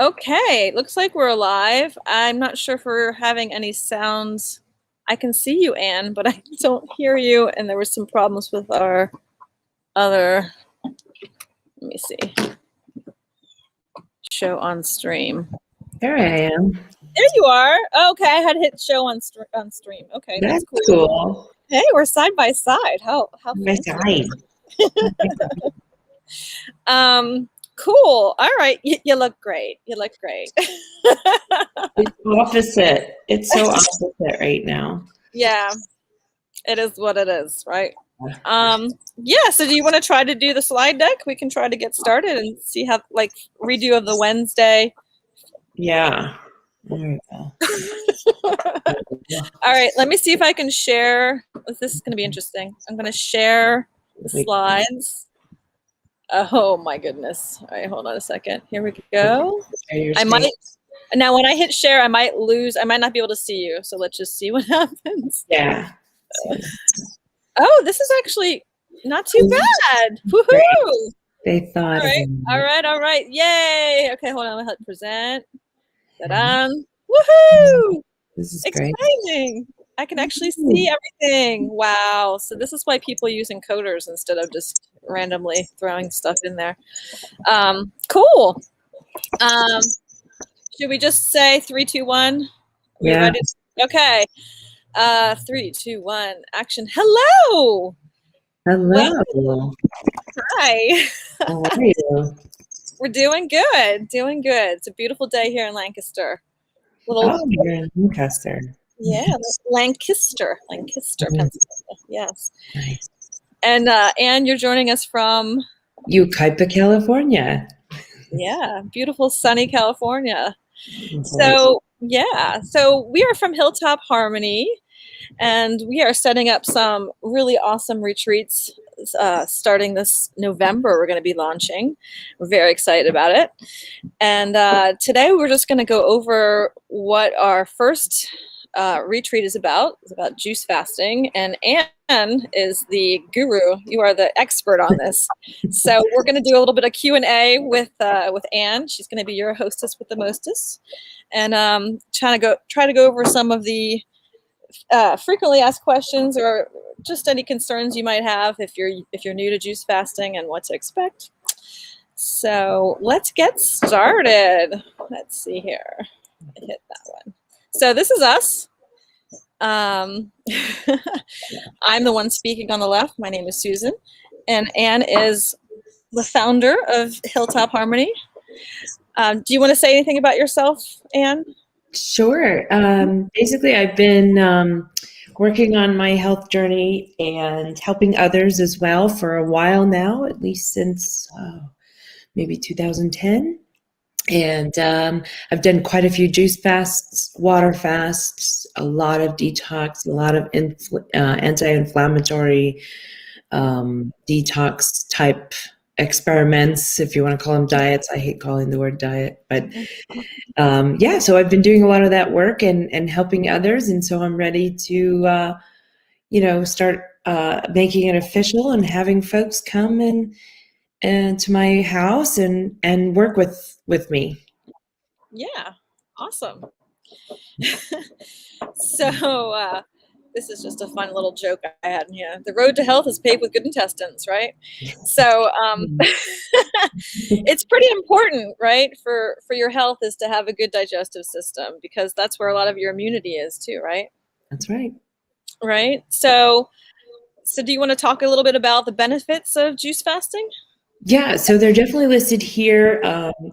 Okay, looks like we're alive. I'm not sure if we're having any sounds. I can see you, Anne, but I don't hear you. And there were some problems with our other, let me see, show on stream. There I am. There you are. Okay, I had hit show on stream. Okay, That's that's cool. cool. Hey, we're side by side. How Nice fancy. side. Cool. All right, you look great. You look great. It's opposite. It's so opposite right now. Yeah, it is what it is, right? Yeah, so do you want to try to do the slide deck? We can try to get started and see how, like, redo of the Wednesday. Yeah. There we go. All right, let me see if I can share. This is going to be interesting. I'm going to share the slides. Oh my goodness. All right, hold on a second. Here we go. Now when I hit share, I might not be able to see you. So let's just see what happens. Yeah. Oh, this is actually not too bad. Woohoo! They thought. All right. Yay. Okay, hold on. I'll hit present. Ta-da. Woohoo! This is exciting. Great. I can actually see everything. Wow. So this is why people use encoders instead of just randomly throwing stuff in there. Cool. Should we just say 3, 2, 1? Yeah. Ready? Okay. 3, 2, 1. Action. Hello. Hello. Well, hi. How are you? We're doing good. Doing good. It's a beautiful day here in Lancaster. You're in Lancaster. Yeah, Lancaster, Pennsylvania. Yes. Nice. And Anne, you're joining us from Yucaipa, California. Yeah, beautiful sunny California. So yeah, so we are from Hilltop Harmony, and we are setting up some really awesome retreats starting this November. We're going to be launching. We're very excited about it. And today we're just going to go over what our first retreat is about. It's about juice fasting, and Anne is the guru. You are the expert on this. So we're going to do a little bit of Q&A with Anne. She's going to be your hostess with the mostess, and try to go over some of the frequently asked questions or just any concerns you might have if you're new to juice fasting and what to expect. So let's get started. Let's see here. I hit that one. So this is us. I'm the one speaking on the left. My name is Susan, and Anne is the founder of Hilltop Harmony. Do you want to say anything about yourself, Anne? Sure. Basically, I've been working on my health journey and helping others as well for a while now, at least since maybe 2010. And I've done quite a few juice fasts, water fasts, a lot of detox, a lot of anti-inflammatory detox type experiments, if you want to call them diets. I hate calling the word diet, but yeah, so I've been doing a lot of that work and helping others. And so I'm ready to, start making it official and having folks come and to my house and work with me. Yeah, awesome. So this is just a fun little joke I had. Yeah, the road to health is paved with good intestines, right? So it's pretty important, right, for your health is to have a good digestive system, because that's where a lot of your immunity is too, right? That's right. Right. So do you want to talk a little bit about the benefits of juice fasting? Yeah, so they're definitely listed here.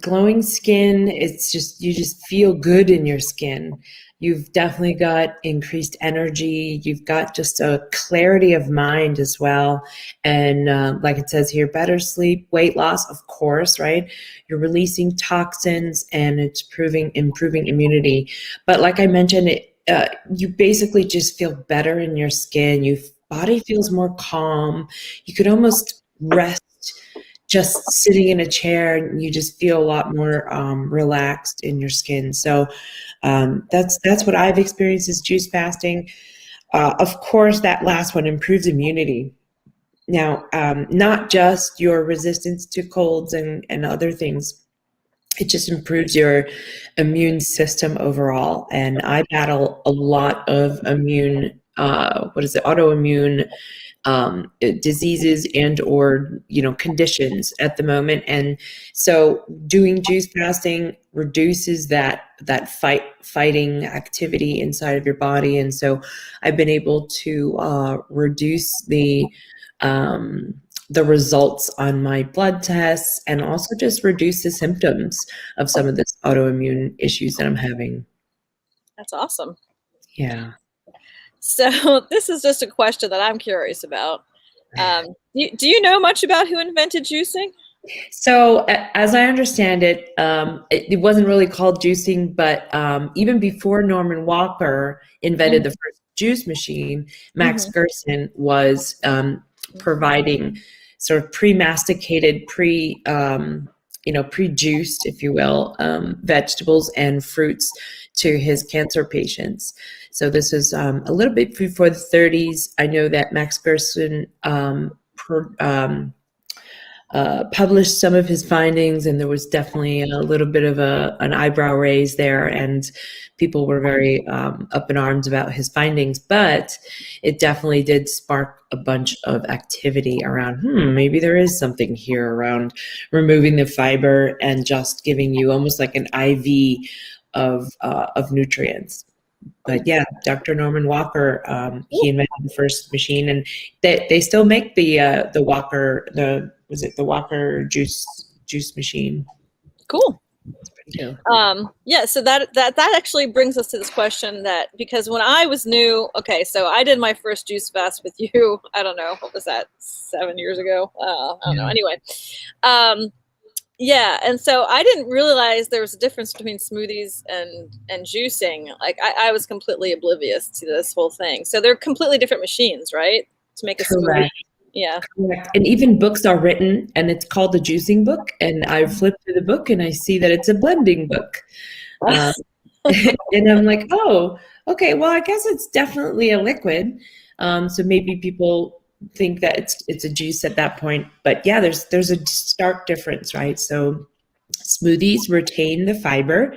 Glowing skin, you just feel good in your skin. You've definitely got increased energy. You've got just a clarity of mind as well. And like it says here, better sleep, weight loss, of course, right? You're releasing toxins and it's improving immunity. But like I mentioned, you basically just feel better in your skin. Your body feels more calm. You could almost rest just sitting in a chair, and you just feel a lot more relaxed in your skin. So that's what I've experienced is juice fasting. Of course, that last one improves immunity. Now, not just your resistance to colds and other things, it just improves your immune system overall. And I battle a lot of autoimmune diseases and or conditions at the moment. And so doing juice fasting reduces that fighting activity inside of your body. And so I've been able to reduce the results on my blood tests, and also just reduce the symptoms of some of this autoimmune issues that I'm having. That's awesome. Yeah. So this is just a question that I'm curious about. Do you know much about who invented juicing? So, as I understand it, it wasn't really called juicing, but even before Norman Walker invented the Mm-hmm. first juice machine, Max Mm-hmm. Gerson was providing sort of pre-masticated, pre-juiced, if you will, vegetables and fruits to his cancer patients. So this was a little bit before the 30s. I know that Max Gerson published some of his findings, and there was definitely a little bit of an eyebrow raise there, and people were very up in arms about his findings. But it definitely did spark a bunch of activity around, maybe there is something here around removing the fiber and just giving you almost like an IV of nutrients. But yeah, Dr. Norman Walker, he invented the first machine, and they still make the Walker, the Walker juice machine. Cool. It's pretty cool. Yeah, so that actually brings us to this question, that because when I was new, okay, so I did my first juice fast with you. I don't know, what was that, 7 years ago? I don't know. Yeah. Anyway, yeah, and so I didn't realize there was a difference between smoothies and juicing. Like I was completely oblivious to this whole thing. So they're completely different machines, right? To make a smoothie. Correct. Yeah. Correct. And even books are written, and it's called the juicing book. And I flip through the book, and I see that it's a blending book. Um, and I'm like, oh, okay. Well, I guess it's definitely a liquid. So maybe people think that it's a juice at that point. But yeah, there's a stark difference, right? So smoothies retain the fiber.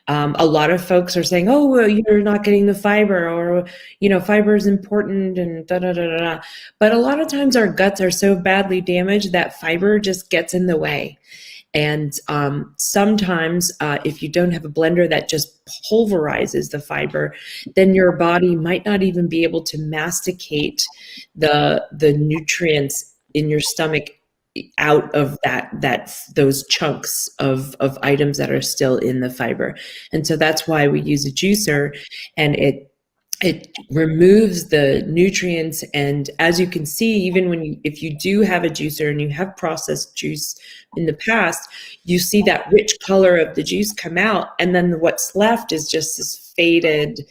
A lot of folks are saying, "Oh, well, you're not getting the fiber," or fiber is important, and da da da da da. But a lot of times our guts are so badly damaged that fiber just gets in the way. And sometimes, if you don't have a blender that just pulverizes the fiber, then your body might not even be able to masticate the nutrients in your stomach out of those chunks of items that are still in the fiber. And so that's why we use a juicer, and it removes the nutrients. And as you can see, even if you do have a juicer and you have processed juice in the past, you see that rich color of the juice come out, and then what's left is just this faded,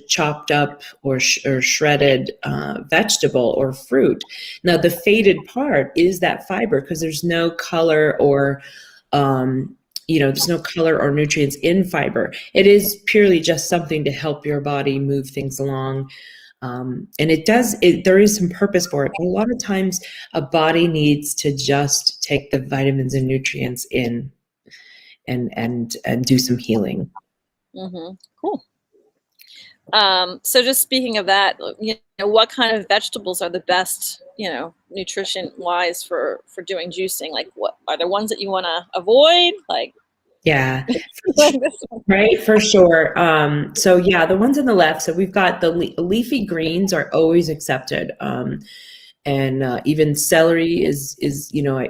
chopped up or shredded vegetable or fruit. Now the faded part is that fiber, because there's no color or there's no color or nutrients in fiber. It is purely just something to help your body move things along. And there is some purpose for it. But a lot of times a body needs to just take the vitamins and nutrients in and do some healing. Mm-hmm. Cool. So just speaking of that, what kind of vegetables are the best, nutrition wise for doing juicing? Like, what are there ones that you want to avoid? Like, Yeah, like this one. right, for sure. So yeah, the ones on the left. So we've got the leafy greens are always accepted. And even celery is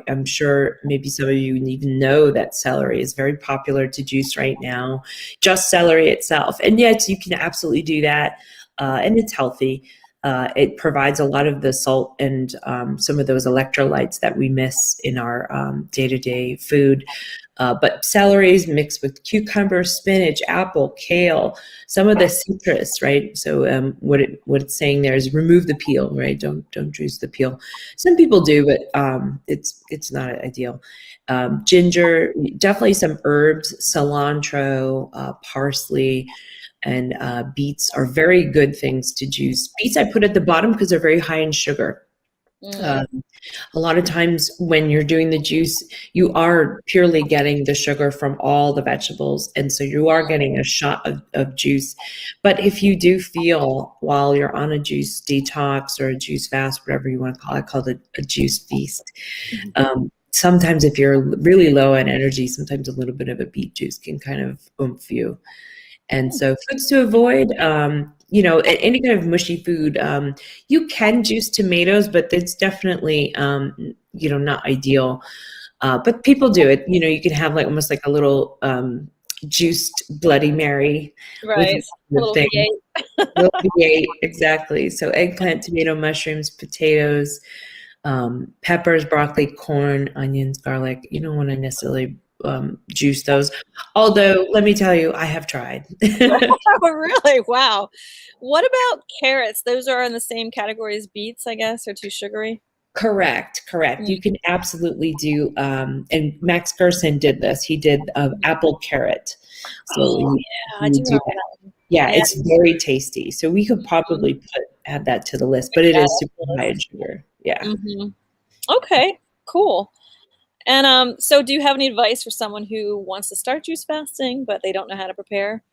I'm sure maybe some of you even know that celery is very popular to juice right now, just celery itself. And yet you can absolutely do that, and it's healthy. It provides a lot of the salt and some of those electrolytes that we miss in our day-to-day food. But celery is mixed with cucumber, spinach, apple, kale, some of the citrus, right? So what it's saying there is remove the peel, right? Don't juice the peel. Some people do, but it's not ideal. Ginger, definitely some herbs, cilantro, parsley, and beets are very good things to juice. Beets I put at the bottom because they're very high in sugar. Mm, Um, a lot of times when you're doing the juice, you are purely getting the sugar from all the vegetables. And so you are getting a shot of juice. But if you do feel while you're on a juice detox or a juice fast, whatever you want to call it a juice feast. Sometimes if you're really low on energy, sometimes a little bit of a beet juice can kind of oomph you. And so foods to avoid, any kind of mushy food. You can juice tomatoes, but it's definitely, not ideal. But people do it. You can have like almost like a little juiced Bloody Mary with right. A the little thing. V8. Little V8, exactly. So eggplant, tomato, mushrooms, potatoes, peppers, broccoli, corn, onions, garlic. You don't want to necessarily juice those. Although, let me tell you, I have tried. Oh, really? Wow. What about carrots? Those are in the same category as beets, I guess. They're too sugary. Correct, correct. Mm. You can absolutely do, and Max Gerson did this. He did apple carrot. So Oh, he, yeah, he I do would do remember that. that one. Yeah, Yeah. it's very tasty. So we could Mhm. probably add that to the list, but it Yeah, is that's super the high in list. sugar. Yeah. Mhm. Okay, cool. And so do you have any advice for someone who wants to start juice fasting, but they don't know how to prepare?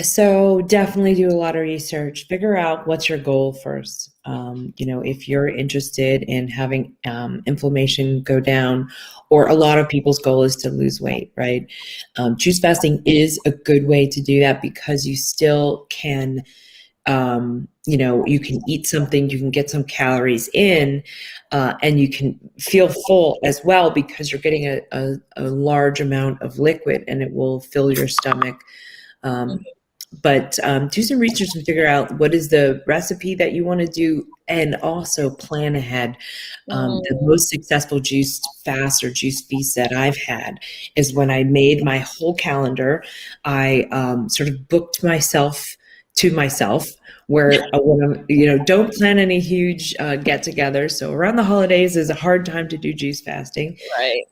So definitely do a lot of research. Figure out what's your goal first. If you're interested in having inflammation go down, or a lot of people's goal is to lose weight, right? Juice fasting is a good way to do that because you still can, you can eat something, you can get some calories in, and you can feel full as well because you're getting a large amount of liquid and it will fill your stomach. um, but do some research and figure out what is the recipe that you want to do, and also plan ahead. The Mm, most successful juice fast or juice feast that I've had is when I made my whole calendar. I sort of booked myself to myself, where when don't plan any huge get-together. So around the holidays is a hard time to do juice fasting. right,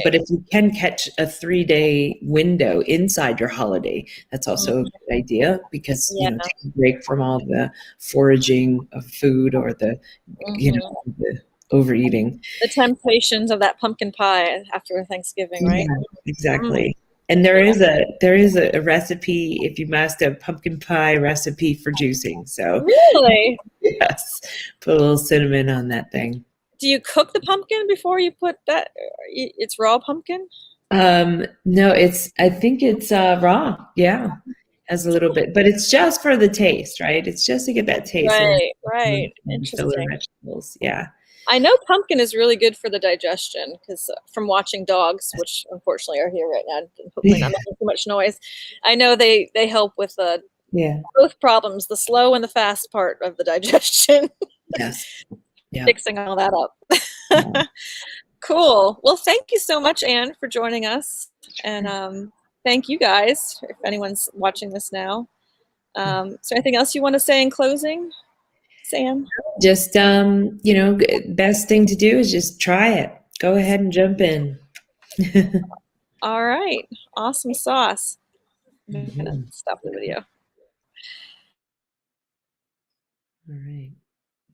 But right. if you can catch a 3-day window inside your holiday, that's also a Mm, good idea because, yeah. take a break from all the foraging of food or Hmm. the overeating. The temptations of that pumpkin pie after Thanksgiving, right? Yeah, Mm, exactly. And there is a recipe, if you must, a pumpkin pie recipe for juicing. So really? yes, put a little cinnamon on that thing. Do you cook the pumpkin before you put that? It's raw pumpkin? No, I think it's raw. Yeah. Has a little bit, but it's just for the taste, right? It's just to get that taste and Right, right. the filler Interesting. vegetables. Yeah. I know pumpkin is really good for the digestion because from watching dogs, which unfortunately are here right now, and hopefully not making too much noise, I know they help with Yeah. both problems, the slow and the fast part of the digestion, Yes. Yeah. fixing all that Yeah. up. Cool. Well, thank you so much, Anne, for joining us. And thank you guys, if anyone's watching this now. Is there anything else you want to say in closing, Sam? Just best thing to do is just try it. Go ahead and jump in. All right. Awesome sauce. I'm going to Mhm. stop the video. All right.